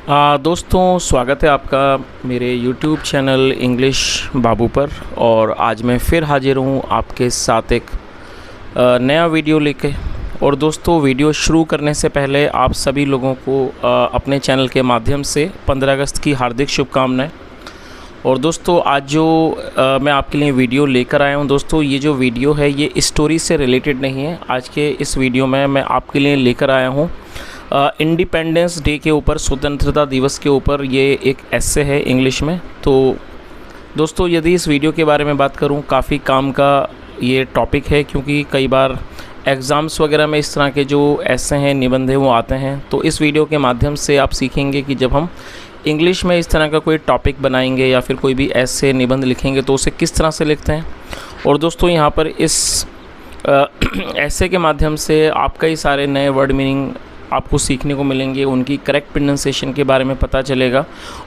दोस्तों, स्वागत है आपका मेरे YouTube चैनल इंग्लिश बाबू पर। और आज मैं फिर हाजिर हूँ आपके साथ एक नया वीडियो लेके। और दोस्तों, वीडियो शुरू करने से पहले आप सभी लोगों को अपने चैनल के माध्यम से 15 अगस्त की हार्दिक शुभकामनाएं। और दोस्तों, आज जो मैं आपके लिए वीडियो लेकर आया हूँ दोस्तों, ये जो वीडियो है ये स्टोरी से रिलेटेड नहीं है। आज के इस वीडियो में मैं आपके लिए लेकर आया हूँ इंडिपेंडेंस डे के ऊपर, स्वतंत्रता दिवस के ऊपर ये एक एस्से है इंग्लिश में। तो दोस्तों, यदि इस वीडियो के बारे में बात करूँ, काफ़ी काम का ये टॉपिक है, क्योंकि कई बार एग्ज़ाम्स वगैरह में इस तरह के जो एस्से हैं, निबंध हैं, वो आते हैं। तो इस वीडियो के माध्यम से आप सीखेंगे कि जब हम इंग्लिश में इस तरह का कोई टॉपिक बनाएंगे या फिर कोई भी एस्से निबंध लिखेंगे तो उसे किस तरह से लिखते हैं। और दोस्तों, यहाँ पर इस एस्से के माध्यम से आप कई सारे नए वर्ड मीनिंग आपको सीखने को मिलेंगे, उनकी करेक्ट प्रोनाउंसिएशन के बारे में पता चलेगा।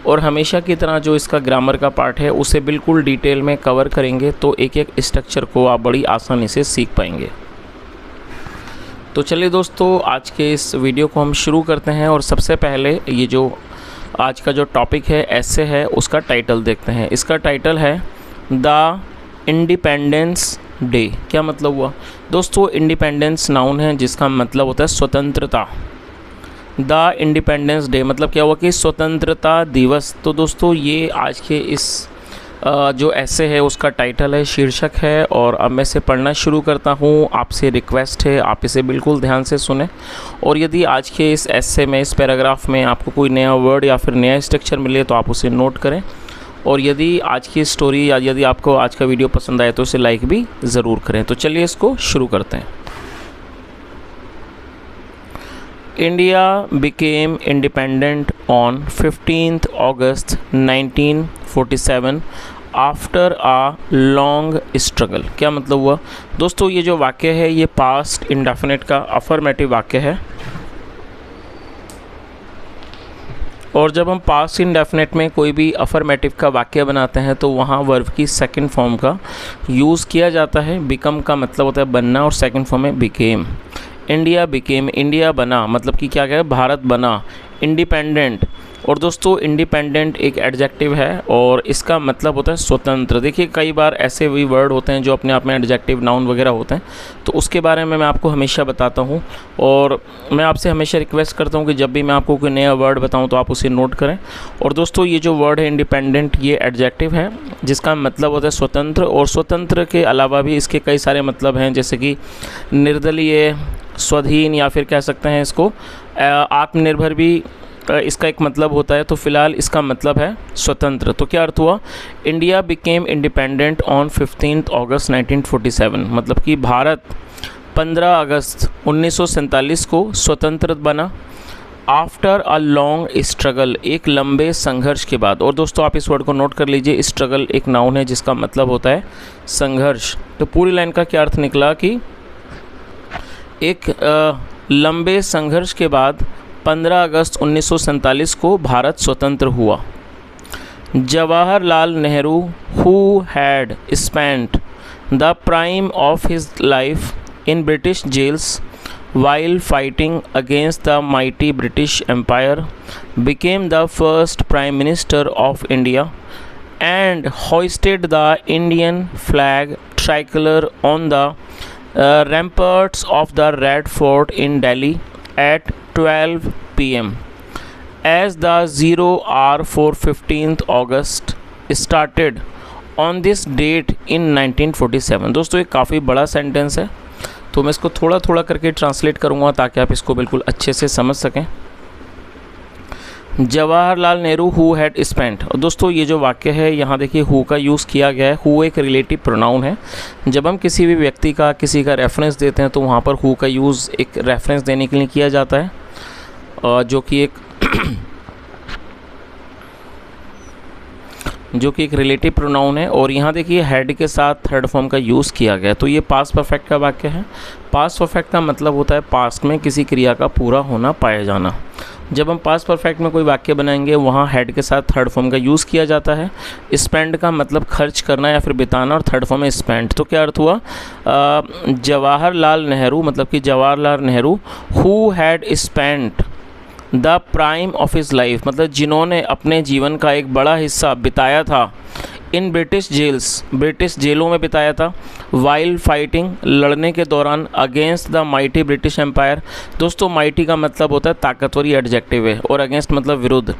और हमेशा की तरह जो इसका ग्रामर का पार्ट है उसे बिल्कुल डिटेल में कवर करेंगे, तो एक एक स्ट्रक्चर को आप बड़ी आसानी से सीख पाएंगे। तो चलिए दोस्तों, आज के इस वीडियो को हम शुरू करते हैं। और सबसे पहले ये जो आज का जो टॉपिक है, एस्से है, उसका टाइटल देखते हैं। इसका टाइटल है द इंडिपेंडेंस डे। क्या मतलब हुआ दोस्तों? इंडिपेंडेंस नाउन है जिसका मतलब होता है स्वतंत्रता। द इंडिपेंडेंस डे मतलब क्या हुआ कि स्वतंत्रता दिवस। तो दोस्तों, ये आज के इस जो एस्से है उसका टाइटल है, शीर्षक है। और अब मैं इसे पढ़ना शुरू करता हूँ। आपसे रिक्वेस्ट है, आप इसे बिल्कुल ध्यान से सुने। और यदि आज के इस एस्से में, इस पैराग्राफ में आपको कोई नया वर्ड या फिर नया स्ट्रक्चर मिले तो आप उसे नोट करें। और यदि आज की स्टोरी या यदि आपको आज का वीडियो पसंद आए तो इसे लाइक भी ज़रूर करें। तो चलिए इसको शुरू करते हैं। India became independent on 15th August 1947 after a long struggle. क्या मतलब हुआ दोस्तों? ये जो वाक्य है ये पास्ट इंडेफिनिट का अफर्मेटिव वाक्य है। और जब हम पास्ट इंडेफिनिट में कोई भी अफर्मेटिव का वाक्य बनाते हैं तो वहाँ वर्ब की सेकंड फॉर्म का यूज़ किया जाता है। बिकम का मतलब होता है बनना, और सेकंड फॉर्म है बिकेम। इंडिया बिकेम, इंडिया बना, मतलब कि क्या है, भारत बना। इंडिपेंडेंट, और दोस्तों इंडिपेंडेंट एक एडजेक्टिव है और इसका मतलब होता है स्वतंत्र। देखिए, कई बार ऐसे भी वर्ड होते हैं जो अपने आप में एडजेक्टिव, नाउन वगैरह होते हैं, तो उसके बारे में मैं आपको हमेशा बताता हूँ। और मैं आपसे हमेशा रिक्वेस्ट करता हूँ कि जब भी मैं आपको कोई नया वर्ड बताऊँ तो आप उसे नोट करें। और दोस्तों, ये जो वर्ड है इंडिपेंडेंट, ये एडजेक्टिव है जिसका मतलब होता है स्वतंत्र। और स्वतंत्र के अलावा भी इसके कई सारे मतलब हैं, जैसे कि निर्दलीय, स्वाधीन, या फिर कह सकते हैं इसको आत्मनिर्भर भी इसका एक मतलब होता है। तो फिलहाल इसका मतलब है स्वतंत्र। तो क्या अर्थ हुआ? India became independent on 15th August 1947, मतलब कि भारत 15 अगस्त 1947 को स्वतंत्र बना। आफ्टर अ लॉन्ग स्ट्रगल, एक लंबे संघर्ष के बाद। और दोस्तों, आप इस वर्ड को नोट कर लीजिए, स्ट्रगल एक नाउन है जिसका मतलब होता है संघर्ष। तो पूरी लाइन का क्या अर्थ निकला कि एक लंबे संघर्ष के बाद 15 अगस्त 1947 को भारत स्वतंत्र हुआ। Jawaharlal Nehru, who had spent the prime of his life in British jails while fighting against the mighty British Empire, became the first Prime Minister of India and hoisted the Indian flag tricolor on the ramparts of the Red Fort in Delhi at 12 p.m. as the 0 hour for 15th August started on this date in 1947। दोस्तों, ये काफ़ी बड़ा sentence है, तो मैं इसको थोड़ा थोड़ा करके ट्रांसलेट करूँगा ताकि आप इसको बिल्कुल अच्छे से समझ सकें। Jawaharlal Nehru who had spent. और दोस्तों, ये जो वाक्य है यहाँ देखिए, हु का यूज़ किया गया है। हु एक रिलेटिव प्रोनाउन है। जब हम किसी भी व्यक्ति का, किसी का रेफरेंस देते हैं तो वहाँ पर हु का यूज़ एक रेफरेंस देने के लिए किया जाता है, जो कि एक रिलेटिव प्रोनाउन है। और यहाँ देखिए, हेड के साथ थर्ड फॉर्म का यूज़ किया गया। तो ये पास्ट परफेक्ट का वाक्य है। पास्ट परफेक्ट का मतलब होता है पास्ट में किसी क्रिया का पूरा होना, पाया जाना। जब हम पास्ट परफेक्ट में कोई वाक्य बनाएंगे वहाँ हेड के साथ थर्ड फॉर्म का यूज़ किया जाता है। स्पेंड का मतलब खर्च करना या फिर बिताना, और थर्ड फॉर्म है स्पेंड। तो क्या अर्थ हुआ? जवाहरलाल नेहरू मतलब कि Jawaharlal Nehru who had spent the prime of his life, मतलब जिन्होंने अपने जीवन का एक बड़ा हिस्सा बिताया था इन ब्रिटिश जेल्स, ब्रिटिश जेलों में बिताया था, वाइल फाइटिंग, लड़ने के दौरान, against the mighty British empire. दोस्तों माइटी का मतलब होता है ताकतवर, ये एडजेक्टिव है, और अगेंस्ट मतलब विरुद्ध।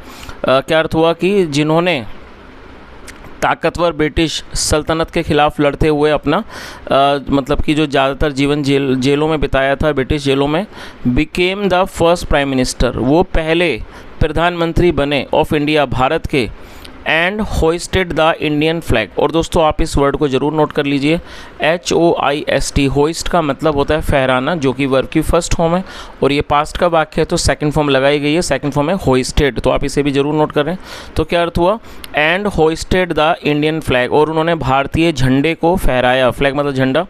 क्या अर्थ हुआ कि जिन्होंने ताकतवर ब्रिटिश सल्तनत के ख़िलाफ़ लड़ते हुए अपना मतलब कि जो ज़्यादातर जीवन जेलों में बिताया था, ब्रिटिश जेलों में, became the first prime minister, वो पहले प्रधानमंत्री बने ऑफ इंडिया, भारत के, एंड होइस्टेड द इंडियन फ्लैग। और दोस्तों आप इस वर्ड को ज़रूर नोट कर लीजिए, HOIST, होइस्ट का मतलब होता है फहराना, जो कि वर्ब की फर्स्ट फॉर्म है, और ये पास्ट का वाक्य है तो सेकंड फॉर्म लगाई गई है, सेकंड फॉर्म है होइस्टेड, तो आप इसे भी ज़रूर नोट करें। तो क्या अर्थ हुआ, एंड होइस्टेड द इंडियन फ्लैग, और उन्होंने भारतीय झंडे को फहराया, फ्लैग मतलब झंडा,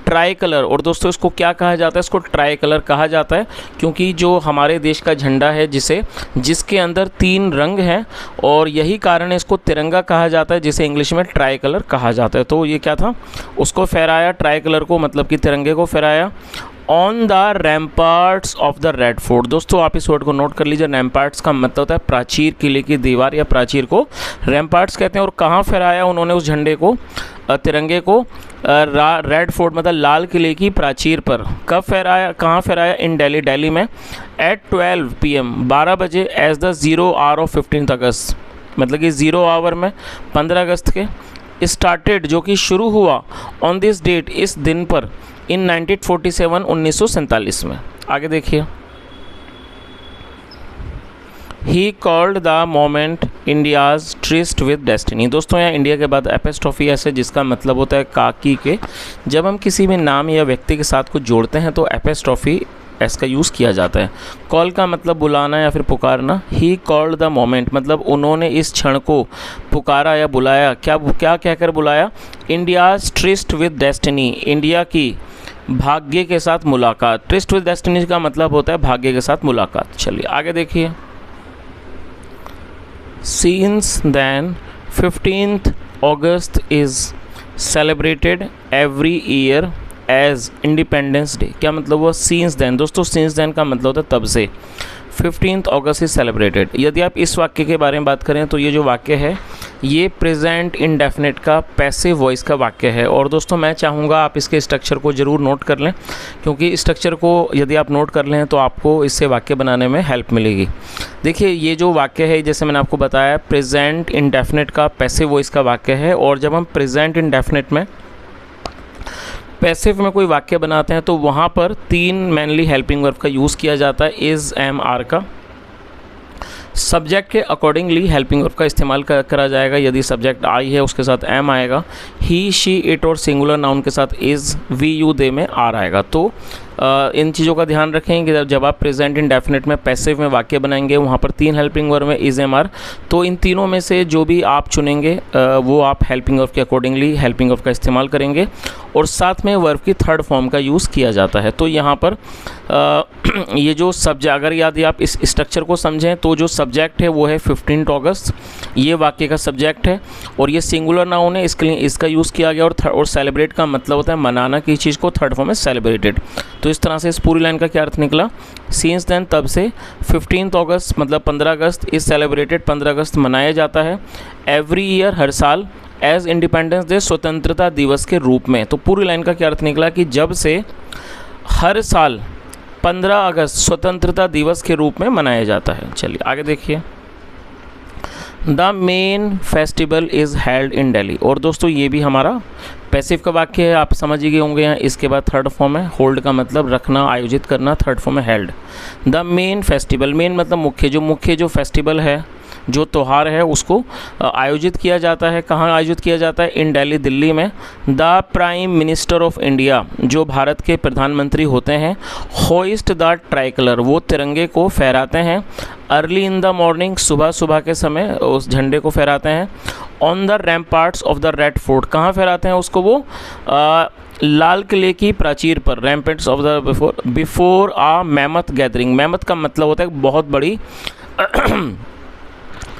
ट्राई कलर। और दोस्तों इसको क्या कहा जाता है, इसको ट्राई कलर कहा जाता है क्योंकि जो हमारे देश का झंडा है जिसके अंदर 3 रंग हैं, और यही कारण है इसको तिरंगा कहा जाता है, जिसे इंग्लिश में ट्राई कलर कहा जाता है। तो ये क्या था, उसको फहराया, ट्राई कलर को, मतलब कि तिरंगे को फहराया, on the ramparts of the Red Fort. दोस्तों आप इस वर्ड को नोट कर लीजिए, रैम्पार्ट्स का मतलब होता है प्राचीर, किले की दीवार या प्राचीर को रैम्पार्ट्स कहते हैं। और कहाँ फहराया उन्होंने उस झंडे को, तिरंगे को, रेड फोर्ट मतलब लाल किले की प्राचीर पर। कब फहराया, कहाँ फहराया, इन दिल्ली, दिल्ली में, एट 12 PM 12 बजे, एज द 0 hour ऑफ 15 अगस्त, मतलब कि 0 hour में 15 अगस्त के, स्टार्टेड जो कि शुरू हुआ, ऑन दिस डेट इस दिन पर, इन 1947 1947 में। आगे देखिए, he called the moment India's tourist with destiny. दोस्तों यहाँ इंडिया के बाद एपिस्ट्रॉफी ऐसे, जिसका मतलब होता है काकी के, जब हम किसी भी नाम या व्यक्ति के साथ कुछ जोड़ते हैं तो एपिस्ट्रॉफी एस का यूज़ किया जाता है। कॉल का मतलब बुलाना या फिर पुकारना। ही कॉल्ड द मोमेंट मतलब उन्होंने इस क्षण को पुकारा या बुलाया। क्या कहकर बुलाया, India's tourist with destiny, India की भाग्य के साथ मुलाकात। ट्रिस्ट विद डेस्टिनी का मतलब होता है भाग्य के साथ मुलाकात। चलिए आगे देखिए, Since then, 15th August is celebrated every year as Independence Day। क्या मतलब हुआ, since then। दोस्तों since then का मतलब होता है तब से। 15th August is celebrated। यदि आप इस वाक्य के बारे में बात करें तो ये जो वाक्य है ये प्रेजेंट इंडेफिनिट का पैसिव वॉइस का वाक्य है। और दोस्तों मैं चाहूँगा आप इसके स्ट्रक्चर को ज़रूर नोट कर लें, क्योंकि स्ट्रक्चर को यदि आप नोट कर लें तो आपको इससे वाक्य बनाने में हेल्प मिलेगी। देखिए ये जो वाक्य है, जैसे मैंने आपको बताया, प्रेजेंट इंडेफिनिट का पैसिव वॉइस का वाक्य है। और जब हम प्रेजेंट इंडेफिनिट में पैसिव में कोई वाक्य बनाते हैं तो वहाँ पर 3 मेनली हेल्पिंग वर्ब का यूज़ किया जाता है, इज़, एम, आर का। सब्जेक्ट के अकॉर्डिंगली हेल्पिंग वर्ब का इस्तेमाल करा जाएगा। यदि सब्जेक्ट आई है उसके साथ एम आएगा, ही, शी, इट और सिंगुलर नाउन के साथ इज़, वी, यू, दे में आर आएगा। तो इन चीज़ों का ध्यान रखें कि जब आप प्रेजेंट इंडेफिनिट में पैसिव में वाक्य बनाएंगे वहाँ पर 3 हेल्पिंग वर्ब में इज़, एम, आर। तो इन तीनों में से जो भी आप चुनेंगे वो आप हेल्पिंग वर्ब के अकॉर्डिंगली हेल्पिंग वर्ब का इस्तेमाल करेंगे। और साथ में वर्ब की थर्ड फॉर्म का यूज़ किया जाता है। तो यहाँ पर ये जो सब्जेक्ट, अगर यदि आप इस स्ट्रक्चर को समझें तो जो सब्जेक्ट है वो है 15 अगस्त, ये वाक्य का सब्जेक्ट है। और ये सिंगुलर नाउन है, इसके लिए इसका यूज़ किया गया। और सेलिब्रेट का मतलब होता है मनाना की चीज़ को, थर्ड फॉर्म है सेलिब्रेटेड। तो इस तरह से इस पूरी लाइन का क्या अर्थ निकला, सिंस देन तब से, 15 अगस्त मतलब 15 अगस्त इज़ सेलिब्रेटेड 15 अगस्त मनाया जाता है, एवरी ईयर हर साल, एज इंडिपेंडेंस डे स्वतंत्रता दिवस के रूप में। तो पूरी लाइन का क्या अर्थ निकला कि जब से हर साल 15 अगस्त स्वतंत्रता दिवस के रूप में मनाया जाता है। चलिए आगे देखिए, the main festival is held in Delhi. और दोस्तों ये भी हमारा पैसिव का वाक्य है, आप समझ ही गए होंगे। यहाँ इसके बाद थर्ड फॉर्म है, होल्ड का मतलब रखना, आयोजित करना, थर्ड फॉर्म है held. The main festival, main मतलब मुख्य जो फेस्टिवल है, जो त्यौहार है उसको आयोजित किया जाता है। कहाँ आयोजित किया जाता है, इन दिल्ली, दिल्ली में। The prime minister of India, जो भारत के प्रधानमंत्री होते हैं, होइस्ट द ट्राई कलर, वो तिरंगे को फहराते हैं। अर्ली इन द मॉर्निंग, सुबह के समय उस झंडे को फहराते हैं। On the ramparts of the Red Fort, कहाँ फहराते हैं उसको, वो लाल किले की प्राचीर पर। Ramparts of the before a mammoth gathering, mammoth का मतलब होता है बहुत बड़ी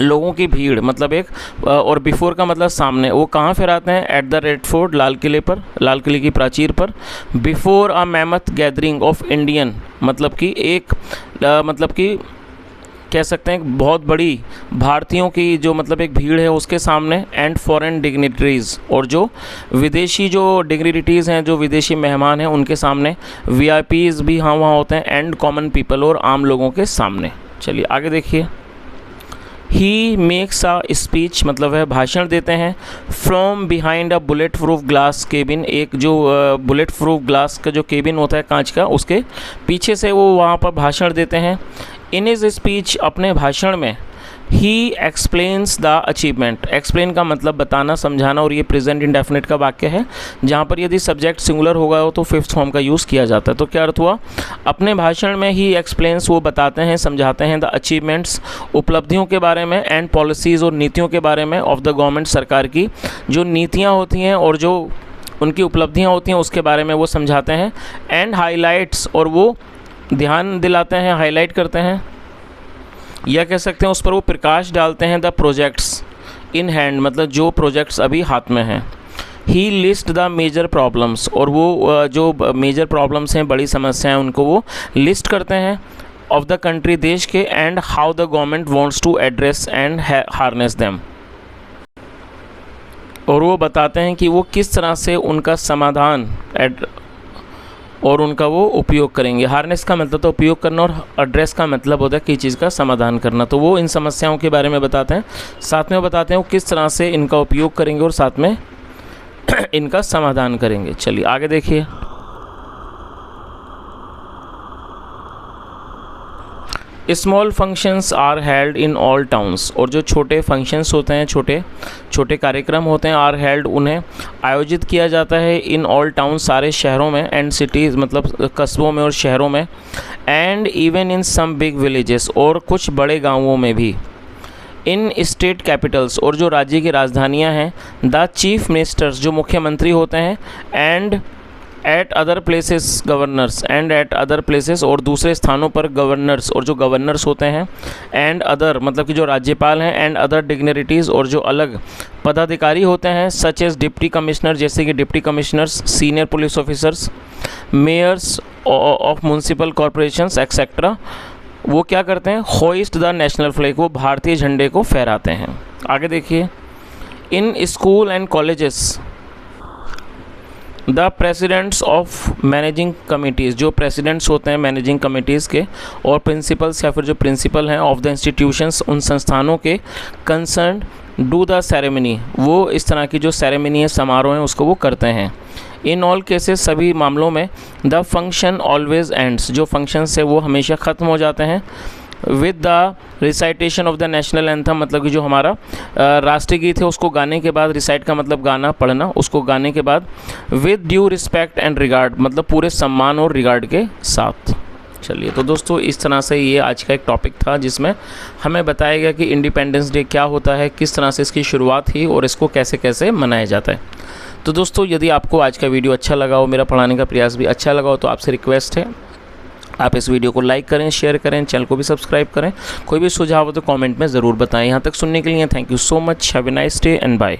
लोगों की भीड़, मतलब एक, और बिफोर का मतलब सामने। वो कहाँ फहराते हैं, एट द रेड फोर्ट, लाल किले पर, लाल किले की प्राचीर पर। Before a mammoth gathering of Indian, मतलब कि एक मतलब कि कह सकते हैं बहुत बड़ी भारतीयों की जो मतलब एक भीड़ है उसके सामने, एंड फॉरेन डिग्निटरीज़, और जो विदेशी जो डिग्निटरीज़ हैं, जो विदेशी मेहमान हैं उनके सामने, वीआईपीज़ भी हाँ वहाँ होते हैं, एंड कॉमन पीपल और आम लोगों के सामने। चलिए आगे देखिए। ही मेक्स अ स्पीच मतलब है भाषण देते हैं, from behind a bullet proof glass cabin, एक जो बुलेट प्रूफ ग्लास का जो केबिन होता है कांच का, उसके पीछे से वो वहाँ पर भाषण देते हैं। इन हिज स्पीच, अपने भाषण में, ही एक्सप्लेन्स द अचीवमेंट, एक्सप्लेन का मतलब बताना, समझाना, और ये प्रेजेंट इंडेफिनिट का वाक्य है जहाँ पर यदि सब्जेक्ट सिंगुलर होगा हो तो फिफ्थ फॉर्म का यूज़ किया जाता है। तो क्या अर्थ हुआ, अपने भाषण में ही एक्सप्लेन्स, वो बताते हैं, समझाते हैं, द अचीवमेंट्स, उपलब्धियों के बारे में, एंड पॉलिसीज़, और नीतियों के बारे में, ऑफ द गवर्नमेंट, सरकार की जो नीतियाँ होती हैं और जो उनकी उपलब्धियाँ होती हैं उसके बारे में वो समझाते हैं, एंड हाईलाइट्स, और वो ध्यान दिलाते हैं, हाईलाइट करते हैं, या कह सकते हैं उस पर वो प्रकाश डालते हैं, द प्रोजेक्ट्स इन हैंड, मतलब जो प्रोजेक्ट्स अभी हाथ में हैं। ही लिस्ट द मेजर प्रॉब्लम्स, और वो जो मेजर प्रॉब्लम्स हैं, बड़ी समस्याएं, उनको वो लिस्ट करते हैं, ऑफ द कंट्री, देश के, and how the government wants to address and harness them, और वो बताते हैं कि वो किस तरह से उनका समाधान और उनका वो उपयोग करेंगे। हार्नेस का मतलब तो उपयोग करना, और एड्रेस का मतलब होता है किसी चीज़ का समाधान करना। तो वो इन समस्याओं के बारे में बताते हैं, साथ में वो बताते हैं वो किस तरह से इनका उपयोग करेंगे और साथ में इनका समाधान करेंगे। चलिए आगे देखिए। Small functions are held in all towns, और जो छोटे फंक्शंस होते हैं, छोटे छोटे कार्यक्रम होते हैं, आर हेल्ड, उन्हें आयोजित किया जाता है, इन ऑल टाउन, सारे शहरों में, एंड सिटीज़ मतलब कस्बों में और शहरों में, and even in some big villages, और कुछ बड़े गाँवों में भी, इन स्टेट कैपिटल्स, और जो राज्य की राजधानियाँ हैं, द चीफ मिनिस्टर्स, जो मुख्यमंत्री होते हैं, and eight other places governors, and eight other places, और दूसरे स्थानों पर गवर्नर्स, और जो गवर्नर्स होते हैं, एंड अदर मतलब कि जो राज्यपाल हैं, एंड अदर डिग्निटरीज़, और जो अलग पदाधिकारी होते हैं, सच एज डिप्टी कमिश्नर, जैसे कि deputy commissioners, senior police officers, mayors of municipal corporations etcetera, वो क्या करते हैं, होइस्ट द नेशनल फ्लैग, वो भारतीय झंडे को फहराते हैं। आगे देखिए। In school and colleges, the presidents of managing committees, जो प्रेसिडेंट्स होते हैं मैनेजिंग कमिटीज़ के, और प्रिंसिपल्स या फिर जो प्रिंसिपल हैं, ऑफ द इंस्टीट्यूशंस, उन संस्थानों के, कंसर्न डू द सेरेमनी, वो इस तरह की जो सेरेमनी है, समारोह हैं, उसको वो करते हैं। इन ऑल केसेस, सभी मामलों में, द फंक्शन ऑलवेज एंड्स, जो फंक्शंस है वो हमेशा ख़त्म हो जाते हैं, with the recitation of the national anthem, मतलब कि जो हमारा राष्ट्रीय गीत है उसको गाने के बाद, रिसाइट का मतलब गाना, पढ़ना, उसको गाने के बाद, with due respect and regard, मतलब पूरे सम्मान और रिगार्ड के साथ। चलिए, तो दोस्तों इस तरह से ये आज का एक टॉपिक था जिसमें हमें बताया गया कि इंडिपेंडेंस डे क्या होता है, किस तरह से इसकी शुरुआत हुई और इसको कैसे कैसे मनाया जाता है। तो दोस्तों यदि आपको आज का वीडियो अच्छा लगा हो, मेरा पढ़ाने का प्रयास भी अच्छा लगा हो, तो आपसे रिक्वेस्ट है आप इस वीडियो को लाइक करें, शेयर करें, चैनल को भी सब्सक्राइब करें। कोई भी सुझाव हो तो कमेंट में ज़रूर बताएं। यहाँ तक सुनने के लिए thank you so much. Have a nice day and bye.